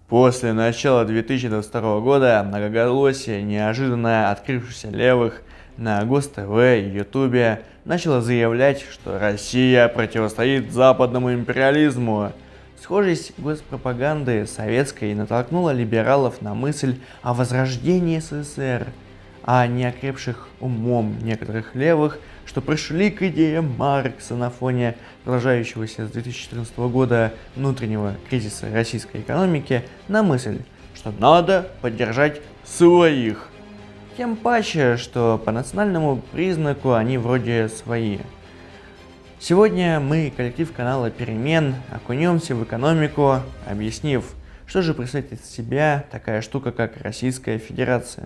После начала 2022 года многоголосие, неожиданно открывшихся левых на Гос.ТВ и Ютубе, начало заявлять, что Россия противостоит западному империализму. Схожесть госпропаганды советской натолкнула либералов на мысль о возрождении СССР, а неокрепших умом некоторых левых, что пришли к идеям Маркса на фоне продолжающегося с 2014 года внутреннего кризиса российской экономики, на мысль, что надо поддержать своих. Тем паче, что по национальному признаку они вроде свои. Сегодня мы, коллектив канала Перемен, окунемся в экономику, объяснив, что же представляет из себя такая штука, как Российская Федерация.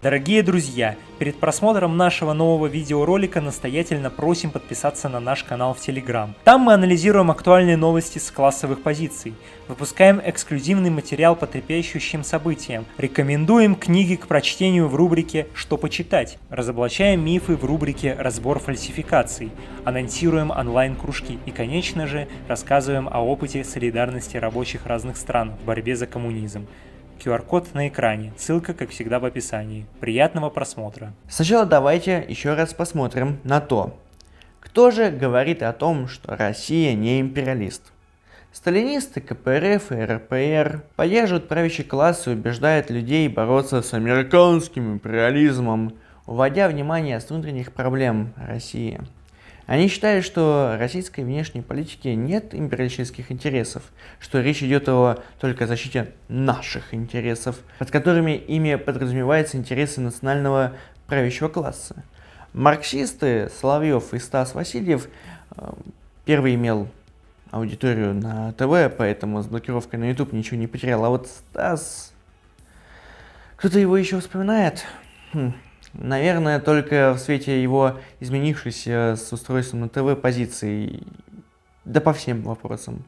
Дорогие друзья, перед просмотром нашего нового видеоролика настоятельно просим подписаться на наш канал в Telegram. Там мы анализируем актуальные новости с классовых позиций, выпускаем эксклюзивный материал по трепещущим событиям, рекомендуем книги к прочтению в рубрике «Что почитать», разоблачаем мифы в рубрике «Разбор фальсификаций», анонсируем онлайн-кружки и, конечно же, рассказываем о опыте солидарности рабочих разных стран в борьбе за коммунизм. QR-код на экране, ссылка, как всегда, в описании. Приятного просмотра. Сначала давайте еще раз посмотрим на то, кто же говорит о том, что Россия не империалист. Сталинисты, КПРФ и РПР поддерживают правящий класс и убеждают людей бороться с американским империализмом, уводя внимание с внутренних проблем России. Они считают, что российской внешней политике нет империалистических интересов, что речь идет только о защите наших интересов, под которыми ими подразумеваются интересы национального правящего класса. Марксисты Соловьев и Стас Васильев, первый имел аудиторию на ТВ, поэтому с блокировкой на YouTube ничего не потерял, а вот Стас... Кто-то его еще вспоминает? Наверное, только в свете его изменившейся с устройством на ТВ позиции, да по всем вопросам.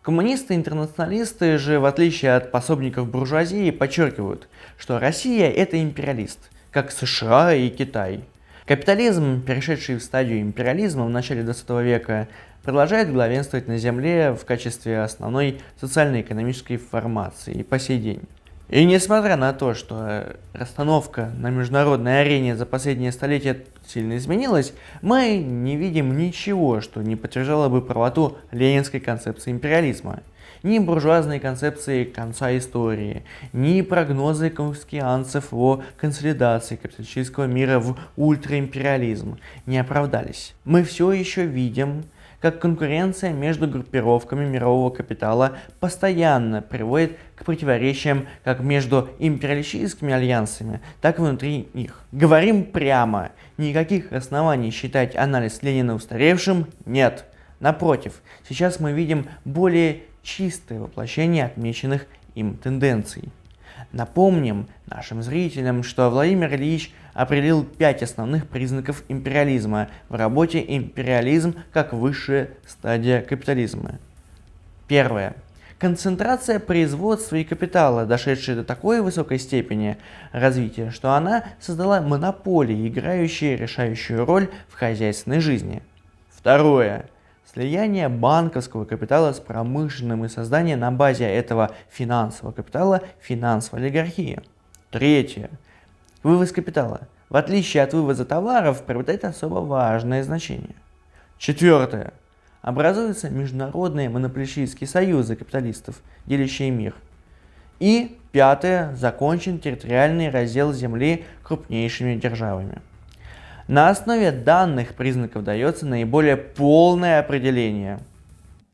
Коммунисты-интернационалисты же, в отличие от пособников буржуазии, подчеркивают, что Россия – это империалист, как США и Китай. Капитализм, перешедший в стадию империализма в начале 20 века, продолжает главенствовать на Земле в качестве основной социально-экономической формации и по сей день. И несмотря на то, что расстановка на международной арене за последние столетия сильно изменилась, мы не видим ничего, что не подтверждало бы правоту ленинской концепции империализма. Ни буржуазной концепции конца истории, ни прогнозы конфуцианцев о консолидации капиталистического мира в ультраимпериализм не оправдались. Мы все еще видим, как конкуренция между группировками мирового капитала постоянно приводит к противоречиям как между империалистическими альянсами, так и внутри них. Говорим прямо, никаких оснований считать анализ Ленина устаревшим нет. Напротив, сейчас мы видим более чистое воплощение отмеченных им тенденций. Напомним нашим зрителям, что Владимир Ильич определил 5 основных признаков империализма в работе «Империализм как высшая стадия капитализма». Первое. Концентрация производства и капитала, дошедшая до такой высокой степени развития, что она создала монополии, играющие решающую роль в хозяйственной жизни. Второе. Слияние банковского капитала с промышленным и создание на базе этого финансового капитала финансовой олигархии. Третье. Вывоз капитала, в отличие от вывоза товаров, приобретает особо важное значение. Четвертое. Образуются международные монополистические союзы капиталистов, делящие мир. И пятое. Закончен территориальный раздел земли крупнейшими державами. На основе данных признаков дается наиболее полное определение.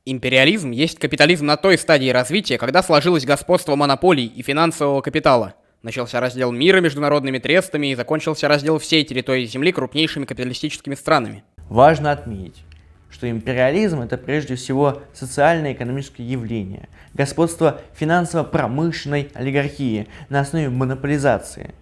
Империализм есть капитализм на той стадии развития, когда сложилось господство монополий и финансового капитала. Начался раздел мира международными трестами и закончился раздел всей территории Земли крупнейшими капиталистическими странами. Важно отметить, что империализм – это прежде всего социально-экономическое явление, господство финансово-промышленной олигархии на основе монополизации.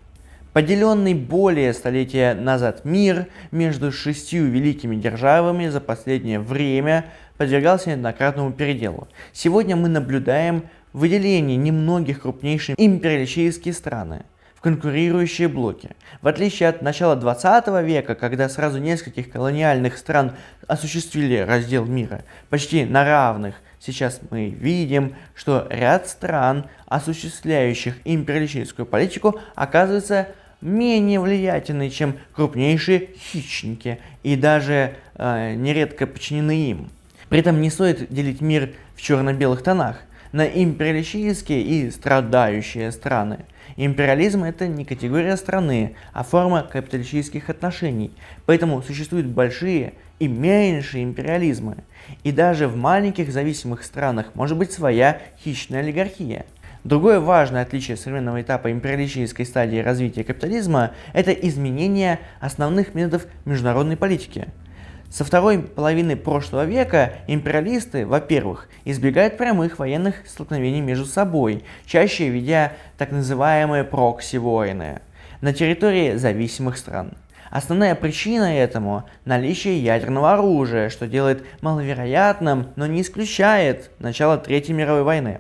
Поделенный более столетия назад мир между 6 великими державами за последнее время подвергался неоднократному переделу. Сегодня мы наблюдаем выделение немногих крупнейших империалистических стран в конкурирующие блоки. В отличие от начала 20 века, когда сразу нескольких колониальных стран осуществили раздел мира почти на равных, Сейчас мы видим, что ряд стран, осуществляющих империалистическую политику, оказывается менее влиятельны, чем крупнейшие хищники, и даже нередко подчинены им. При этом не стоит делить мир в черно-белых тонах на империалистические и страдающие страны. Империализм — это не категория страны, а форма капиталистических отношений. Поэтому существуют большие и меньшие империализмы. И даже в маленьких зависимых странах может быть своя хищная олигархия. Другое важное отличие современного этапа империалистической стадии развития капитализма – это изменение основных методов международной политики. Со второй половины прошлого века империалисты, во-первых, избегают прямых военных столкновений между собой, чаще ведя так называемые прокси-войны на территории зависимых стран. Основная причина этому – наличие ядерного оружия, что делает маловероятным, но не исключает начало Третьей мировой войны.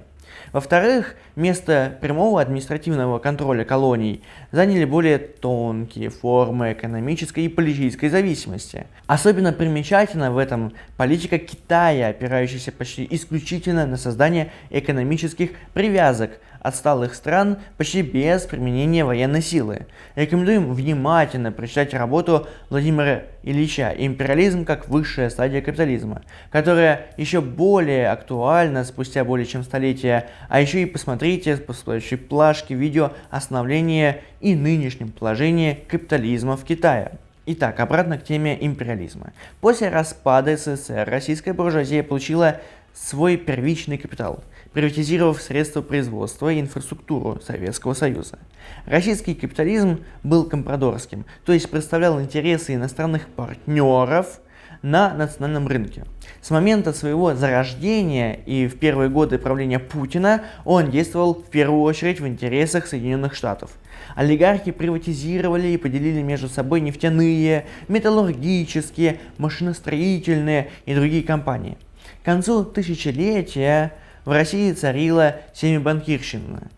Во-вторых, место прямого административного контроля колоний заняли более тонкие формы экономической и политической зависимости. Особенно примечательна в этом политика Китая, опирающаяся почти исключительно на создание экономических привязок отсталых стран почти без применения военной силы. Рекомендуем внимательно прочитать работу Владимира Ильича «Империализм как высшая стадия капитализма», которая еще более актуальна спустя более чем столетия, а еще и посмотрите по следующей плашке видео о становлении и нынешнем положении капитализма в Китае. Итак, обратно к теме империализма. После распада СССР российская буржуазия получила свой первичный капитал, приватизировав средства производства и инфраструктуру Советского Союза. Российский капитализм был компрадорским, то есть представлял интересы иностранных партнеров на национальном рынке. С момента своего зарождения и в первые годы правления Путина он действовал в первую очередь в интересах Соединенных Штатов. Олигархи приватизировали и поделили между собой нефтяные, металлургические, машиностроительные и другие компании. К концу тысячелетия в России царила семибанкирщина.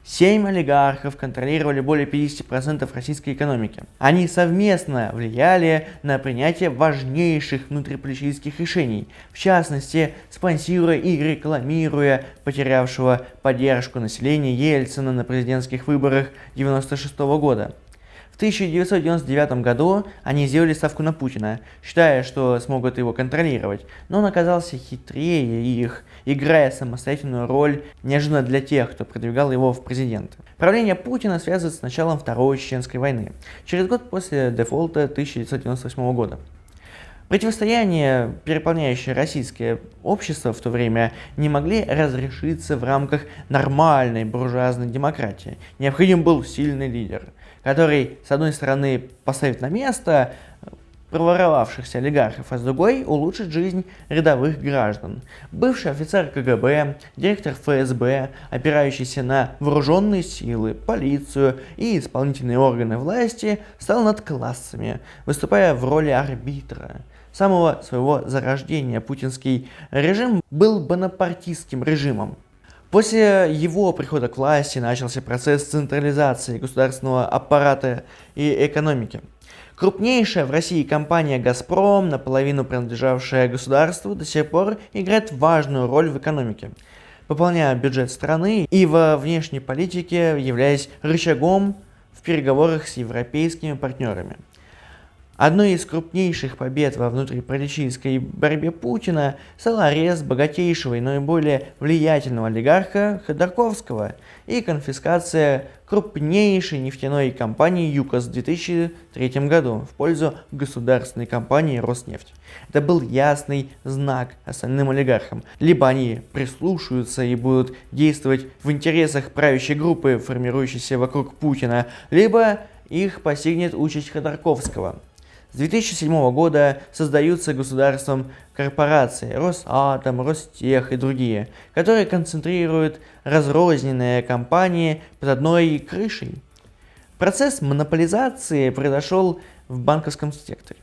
7 олигархов контролировали более 50% российской экономики. Они совместно влияли на принятие важнейших внутриполитических решений, в частности, спонсируя и рекламируя потерявшего поддержку населения Ельцина на президентских выборах 1996 года. В 1999 году они сделали ставку на Путина, считая, что смогут его контролировать, но он оказался хитрее их, играя самостоятельную роль неожиданно для тех, кто продвигал его в президенты. Правление Путина связывается с началом Второй Чеченской войны, через год после дефолта 1998 года. Противостояние, переполняющее российское общество в то время, не могли разрешиться в рамках нормальной буржуазной демократии. Необходим был сильный лидер, который, с одной стороны, поставит на место проворовавшихся олигархов, а с другой улучшит жизнь рядовых граждан. Бывший офицер КГБ, директор ФСБ, опирающийся на вооруженные силы, полицию и исполнительные органы власти, стал над классами, выступая в роли арбитра. С самого своего зарождения путинский режим был бонапартистским режимом. После его прихода к власти начался процесс централизации государственного аппарата и экономики. Крупнейшая в России компания «Газпром», наполовину принадлежавшая государству, до сих пор играет важную роль в экономике, пополняя бюджет страны и во внешней политике являясь рычагом в переговорах с европейскими партнерами. Одной из крупнейших побед во внутриполитической борьбе Путина стал арест богатейшего и наиболее влиятельного олигарха Ходорковского и конфискация крупнейшей нефтяной компании ЮКОС в 2003 году в пользу государственной компании Роснефть. Это был ясный знак остальным олигархам. Либо они прислушаются и будут действовать в интересах правящей группы, формирующейся вокруг Путина, либо их постигнет участь Ходорковского. С 2007 года создаются государством корпорации Росатом, Ростех и другие, которые концентрируют разрозненные компании под одной крышей. Процесс монополизации произошел в банковском секторе.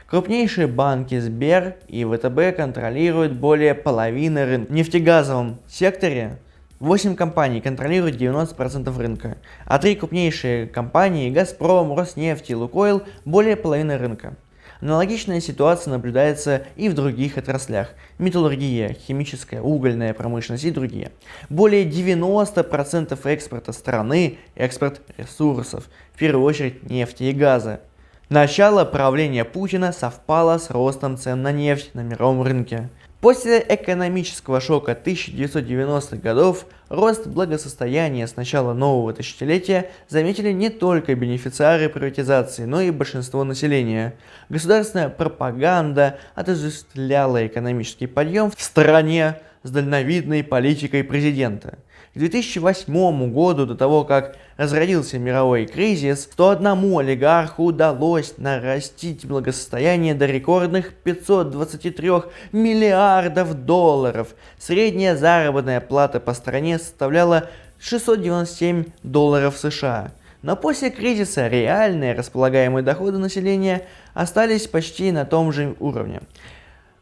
Крупнейшие банки Сбер и ВТБ контролируют более половины рынка. В нефтегазовом секторе 8 компаний контролируют 90% рынка, а 3 крупнейшие компании Газпром, Роснефть и Лукойл более половины рынка. Аналогичная ситуация наблюдается и в других отраслях – металлургия, химическая, угольная промышленность и другие. Более 90% экспорта страны – экспорт ресурсов, в первую очередь нефти и газа. Начало правления Путина совпало с ростом цен на нефть на мировом рынке. После экономического шока 1990-х годов рост благосостояния с начала нового тысячелетия заметили не только бенефициары приватизации, но и большинство населения. Государственная пропаганда отождествляла экономический подъем в стране с дальновидной политикой президента. К 2008 году, до того как разразился мировой кризис, 101 олигарху удалось нарастить благосостояние до рекордных 523 миллиардов долларов. Средняя заработная плата по стране составляла 697 долларов США. Но после кризиса реальные располагаемые доходы населения остались почти на том же уровне.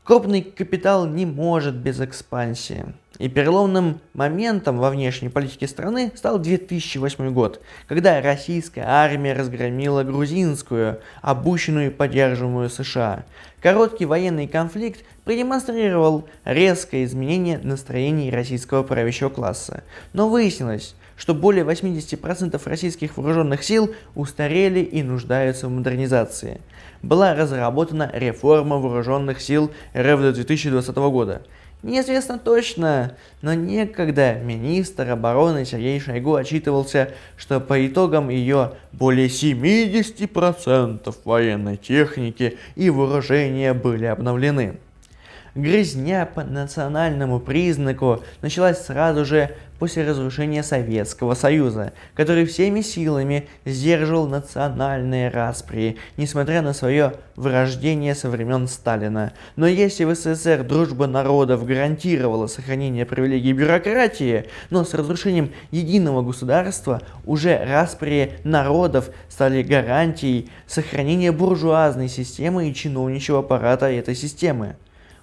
Крупный капитал не может без экспансии. И переломным моментом во внешней политике страны стал 2008 год, когда российская армия разгромила грузинскую, обученную и поддерживаемую США. Короткий военный конфликт продемонстрировал резкое изменение настроений российского правящего класса. Но выяснилось, что более 80% российских вооруженных сил устарели и нуждаются в модернизации. Была разработана реформа вооруженных сил РФ до 2020 года. Неизвестно точно, но некогда министр обороны Сергей Шойгу отчитывался, что по итогам ее более 70% военной техники и вооружения были обновлены. Грызня по национальному признаку началась сразу же после разрушения Советского Союза, который всеми силами сдерживал национальные распри, несмотря на свое вырождение со времен Сталина. Но если в СССР дружба народов гарантировала сохранение привилегий бюрократии, но с разрушением единого государства уже распри народов стали гарантией сохранения буржуазной системы и чиновничьего аппарата этой системы.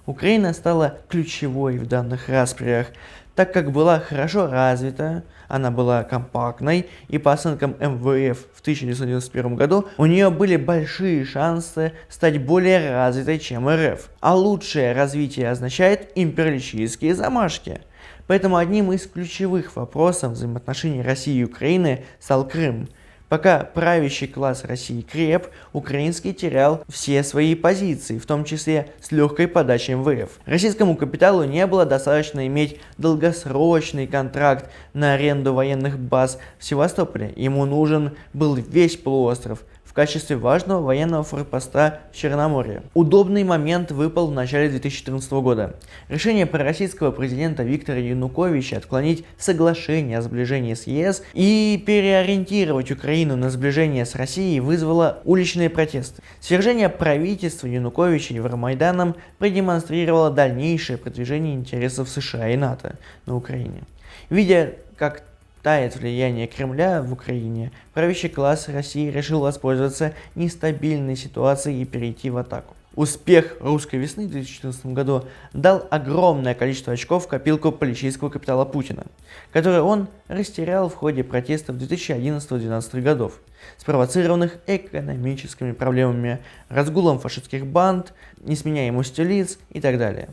Украина стала ключевой в данных распрях, так как была хорошо развита, она была компактной, и по оценкам МВФ в 1991 году у нее были большие шансы стать более развитой, чем РФ. А лучшее развитие означает империалистические замашки. Поэтому одним из ключевых вопросов взаимоотношений России и Украины стал Крым. Пока правящий класс России креп, украинский терял все свои позиции, в том числе с легкой подачей МВФ. Российскому капиталу не было достаточно иметь долгосрочный контракт на аренду военных баз в Севастополе. Ему нужен был весь полуостров в качестве важного военного форпоста в Черноморье. Удобный момент выпал в начале 2014 года. Решение пророссийского президента Виктора Януковича отклонить соглашение о сближении с ЕС и переориентировать Украину на сближение с Россией вызвало уличные протесты. Свержение правительства Януковича Евромайданом продемонстрировало дальнейшее продвижение интересов США и НАТО на Украине. Видя, как тает влияние Кремля в Украине, правящий класс России решил воспользоваться нестабильной ситуацией и перейти в атаку. Успех русской весны в 2014 году дал огромное количество очков в копилку политического капитала Путина, который он растерял в ходе протестов 2011-2012 годов, спровоцированных экономическими проблемами, разгулом фашистских банд, несменяемостью лиц и так далее.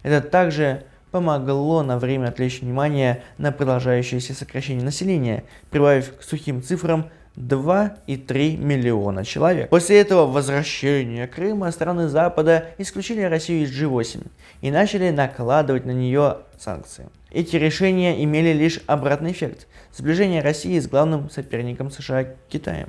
Это также помогло на время отвлечь внимание на продолжающееся сокращение населения, прибавив к сухим цифрам 2,3 миллиона человек. После этого возвращения Крыма страны Запада исключили Россию из G8 и начали накладывать на нее санкции. Эти решения имели лишь обратный эффект – сближение России с главным соперником США Китаем,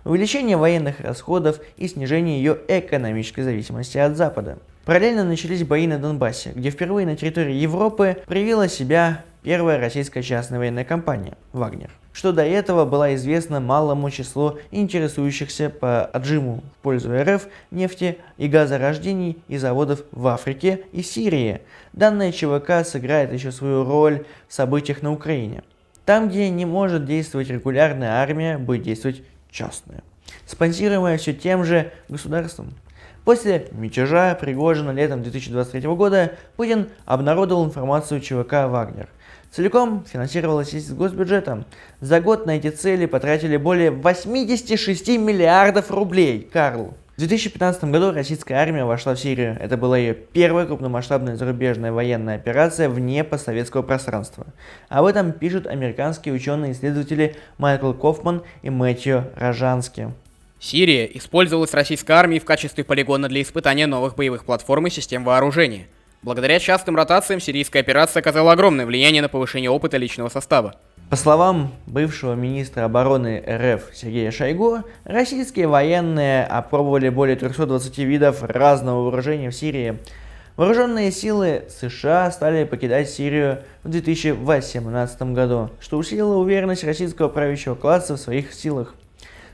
увеличение военных расходов и снижение ее экономической зависимости от Запада. Параллельно начались бои на Донбассе, где впервые на территории Европы проявила себя первая российская частная военная компания «Вагнер», что до этого была известна малому числу интересующихся по отжиму в пользу РФ нефти и газорождений и заводов в Африке и Сирии. Данная ЧВК сыграет еще свою роль в событиях на Украине. Там, где не может действовать регулярная армия, будет действовать частная, спонсируемая все тем же государством. После мятежа Пригожина летом 2023 года Путин обнародовал информацию ЧВК «Вагнер». Целиком финансировалась из госбюджета. За год на эти цели потратили более 86 миллиардов рублей. Карл, В 2015 году российская армия вошла в Сирию. Это была ее первая крупномасштабная зарубежная военная операция вне постсоветского пространства. Об этом пишут американские ученые-исследователи Майкл Кофман и Мэтью Рожански. Сирия использовалась российской армией в качестве полигона для испытания новых боевых платформ и систем вооружения. Благодаря частым ротациям сирийская операция оказала огромное влияние на повышение опыта личного состава. По словам бывшего министра обороны РФ Сергея Шойгу, российские военные опробовали более 320 видов разного вооружения в Сирии. Вооруженные силы США стали покидать Сирию в 2018 году, что усилило уверенность российского правящего класса в своих силах.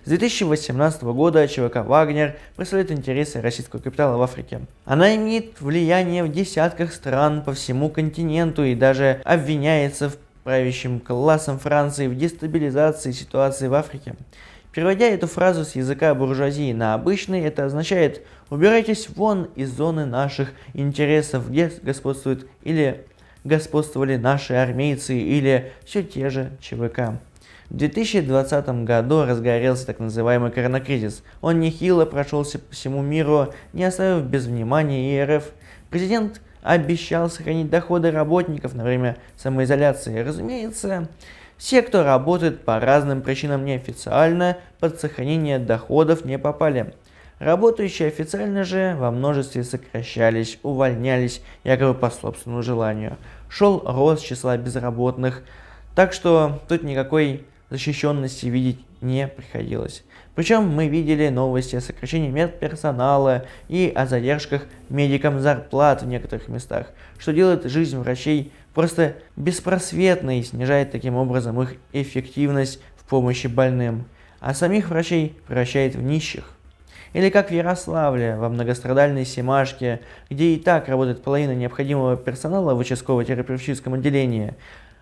С 2018 года ЧВК «Вагнер» представляет интересы российского капитала в Африке. Она имеет влияние в десятках стран по всему континенту и даже обвиняется правящим классом Франции в дестабилизации ситуации в Африке. Переводя эту фразу с языка буржуазии на обычный, это означает «убирайтесь вон из зоны наших интересов, где господствуют или господствовали наши армейцы или все те же ЧВК». В 2020 году разгорелся так называемый коронакризис. Он нехило прошелся по всему миру, не оставив без внимания и РФ. Президент обещал сохранить доходы работников на время самоизоляции. Разумеется, все, кто работает по разным причинам неофициально, под сохранение доходов не попали. Работающие официально же во множестве сокращались, увольнялись, якобы по собственному желанию. Шел рост числа безработных, так что тут никакой защищенности видеть не приходилось. Причем мы видели новости о сокращении медперсонала и о задержках медикам зарплат в некоторых местах, что делает жизнь врачей просто беспросветной и снижает таким образом их эффективность в помощи больным, а самих врачей превращает в нищих. Или как в Ярославле, во многострадальной Семашке, где и так работает половина необходимого персонала в участково-терапевтическом отделении,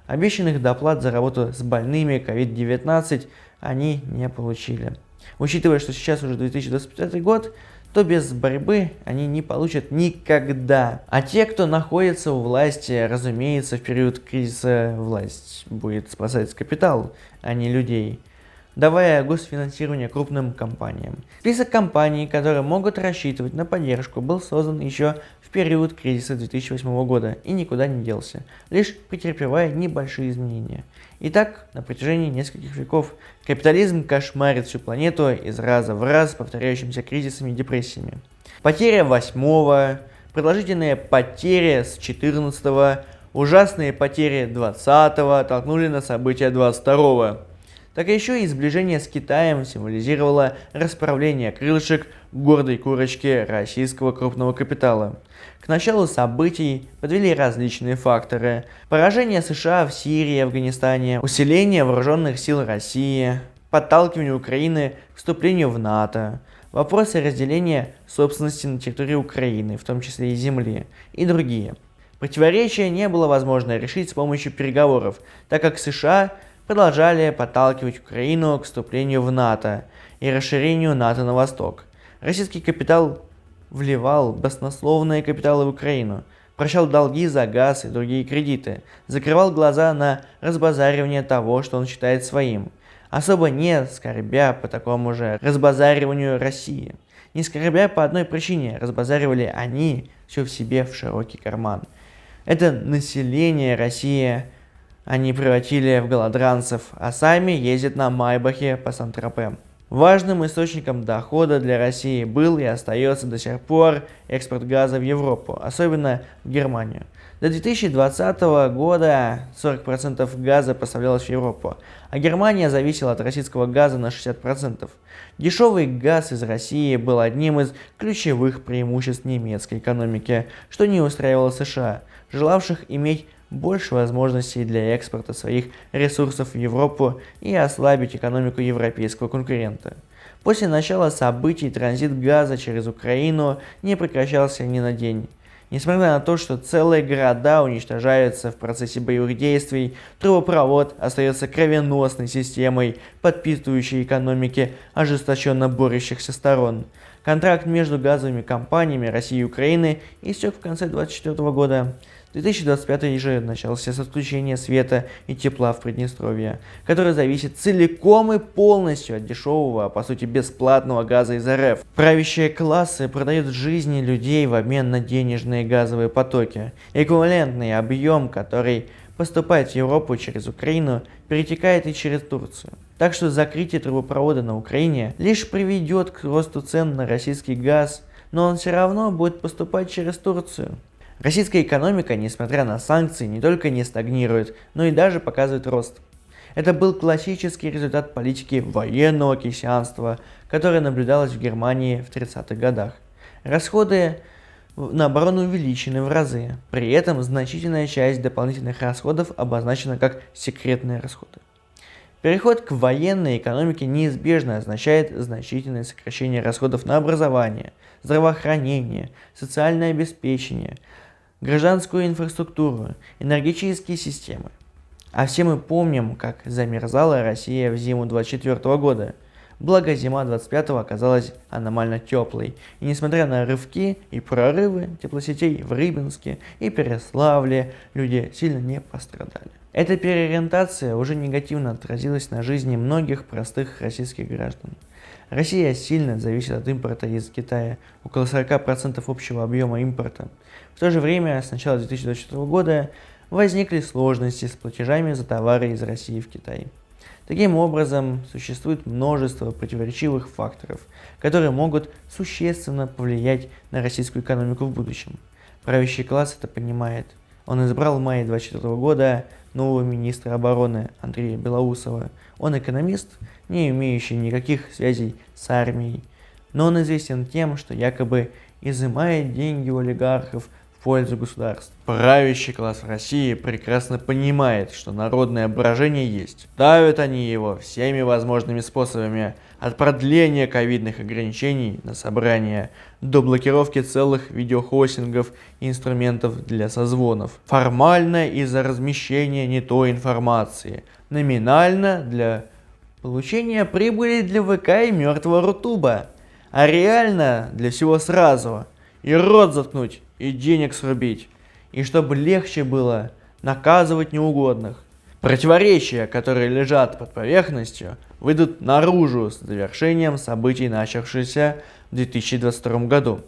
обещанных доплат за работу с больными COVID-19 они не получили. Учитывая, что сейчас уже 2025 год, то без борьбы они не получат никогда. А те, кто находится у власти, разумеется, в период кризиса власть будет спасать капитал, а не людей, давая госфинансирование крупным компаниям. Список компаний, которые могут рассчитывать на поддержку, был создан еще в период кризиса 2008 года и никуда не делся, лишь претерпевая небольшие изменения. Итак, на протяжении нескольких веков капитализм кошмарит всю планету из раза в раз повторяющимися кризисами и депрессиями. Потеря 8-го, продолжительные потери с 14-го, ужасные потери 20-го толкнули на события 22-го. Так еще и сближение с Китаем символизировало расправление крылышек гордой курочки российского крупного капитала. К началу событий подвели различные факторы: поражение США в Сирии и Афганистане, усиление вооруженных сил России, подталкивание Украины к вступлению в НАТО, вопросы разделения собственности на территории Украины, в том числе и земли, и другие. Противоречия не было возможно решить с помощью переговоров, так как США продолжали подталкивать Украину к вступлению в НАТО и расширению НАТО на восток. Российский капитал вливал баснословные капиталы в Украину, прощал долги за газ и другие кредиты, закрывал глаза на разбазаривание того, что он считает своим, особо не скорбя по такому же разбазариванию России. Не скорбя по одной причине: разбазаривали они все в себе в широкий карман. Это население России они превратили в голодранцев, а сами ездят на Майбахе по Сан-Тропе. Важным источником дохода для России был и остается до сих пор экспорт газа в Европу, особенно в Германию. До 2020 года 40% газа поставлялось в Европу, а Германия зависела от российского газа на 60%. Дешевый газ из России был одним из ключевых преимуществ немецкой экономики, что не устраивало США, желавших иметь больше возможностей для экспорта своих ресурсов в Европу и ослабить экономику европейского конкурента. После начала событий транзит газа через Украину не прекращался ни на день. Несмотря на то, что целые города уничтожаются в процессе боевых действий, трубопровод остается кровеносной системой, подпитывающей экономики ожесточенно борющихся сторон. Контракт между газовыми компаниями России и Украины истек в конце 2024 года. 2025 же начался с отключения света и тепла в Приднестровье, которое зависит целиком и полностью от дешевого, а по сути бесплатного газа из РФ. Правящие классы продают жизни людей в обмен на денежные газовые потоки. Эквивалентный объем, который поступает в Европу через Украину, перетекает и через Турцию. Так что закрытие трубопровода на Украине лишь приведет к росту цен на российский газ, но он все равно будет поступать через Турцию. Российская экономика, несмотря на санкции, не только не стагнирует, но и даже показывает рост. Это был классический результат политики военного кейсианства, которая наблюдалась в Германии в 30-х годах. Расходы на оборону увеличены в разы, при этом значительная часть дополнительных расходов обозначена как секретные расходы. Переход к военной экономике неизбежно означает значительное сокращение расходов на образование, здравоохранение, социальное обеспечение, гражданскую инфраструктуру, энергетические системы. А все мы помним, как замерзала Россия в зиму 24 года. Благо зима 25-го оказалась аномально теплой, и несмотря на рывки и прорывы теплосетей в Рыбинске и Переславле, люди сильно не пострадали. Эта переориентация уже негативно отразилась на жизни многих простых российских граждан. Россия сильно зависит от импорта из Китая, около 40% общего объема импорта. В то же время с начала 2024 года возникли сложности с платежами за товары из России в Китай. Таким образом, существует множество противоречивых факторов, которые могут существенно повлиять на российскую экономику в будущем. Правящий класс это понимает. Он избрал в мае 2024 года нового министра обороны Андрея Белоусова. Он экономист, не имеющий никаких связей с армией, но он известен тем, что якобы изымает деньги у олигархов в пользу государства. Правящий класс в России прекрасно понимает, что народное брожение есть. Давят они его всеми возможными способами, от продления ковидных ограничений на собрания до блокировки целых видеохостингов и инструментов для созвонов. Формально из-за размещения не той информации, номинально для получения прибыли для ВК и мертвого Рутуба, а реально для всего сразу. И рот заткнуть, и денег срубить, и чтобы легче было наказывать неугодных. Противоречия, которые лежат под поверхностью, выйдут наружу с завершением событий, начавшихся в 2022 году.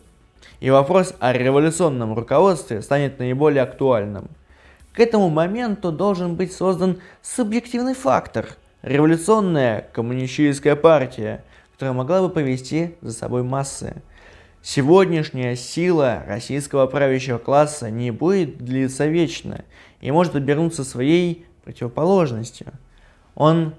И вопрос о революционном руководстве станет наиболее актуальным. К этому моменту должен быть создан субъективный фактор – революционная коммунистическая партия, которая могла бы повести за собой массы. Сегодняшняя сила российского правящего класса не будет длиться вечно и может обернуться своей противоположностью. Он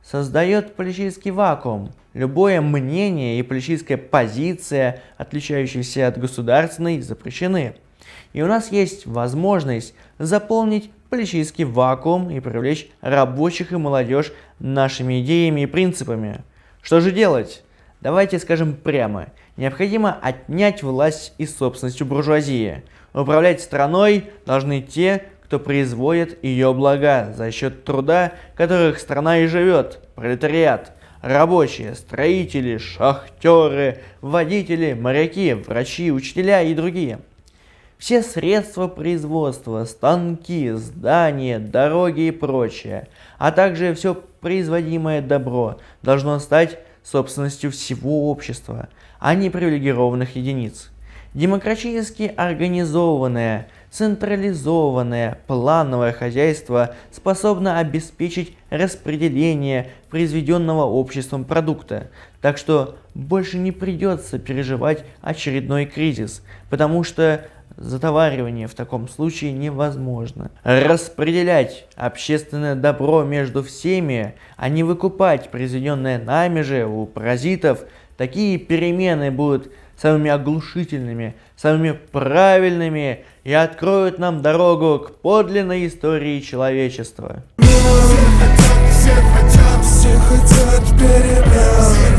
создает политический вакуум. Любое мнение и политическая позиция, отличающиеся от государственной, запрещены. И у нас есть возможность заполнить политический вакуум и привлечь рабочих и молодежь нашими идеями и принципами. Что же делать? Давайте скажем прямо. Необходимо отнять власть и собственность у буржуазии. Управлять страной должны те, кто производит ее блага за счет труда, которых страна и живет. Пролетариат, рабочие, строители, шахтеры, водители, моряки, врачи, учителя и другие. Все средства производства, станки, здания, дороги и прочее, а также все производимое добро должно стать собственностью всего общества, а не привилегированных единиц. Демократически организованное, централизованное плановое хозяйство способно обеспечить распределение произведенного обществом продукта, так что больше не придется переживать очередной кризис, потому что затоваривание в таком случае невозможно. Распределять общественное добро между всеми, а не выкупать произведенное нами же у паразитов, такие перемены будут самыми оглушительными, самыми правильными и откроют нам дорогу к подлинной истории человечества. Все хотят перемен.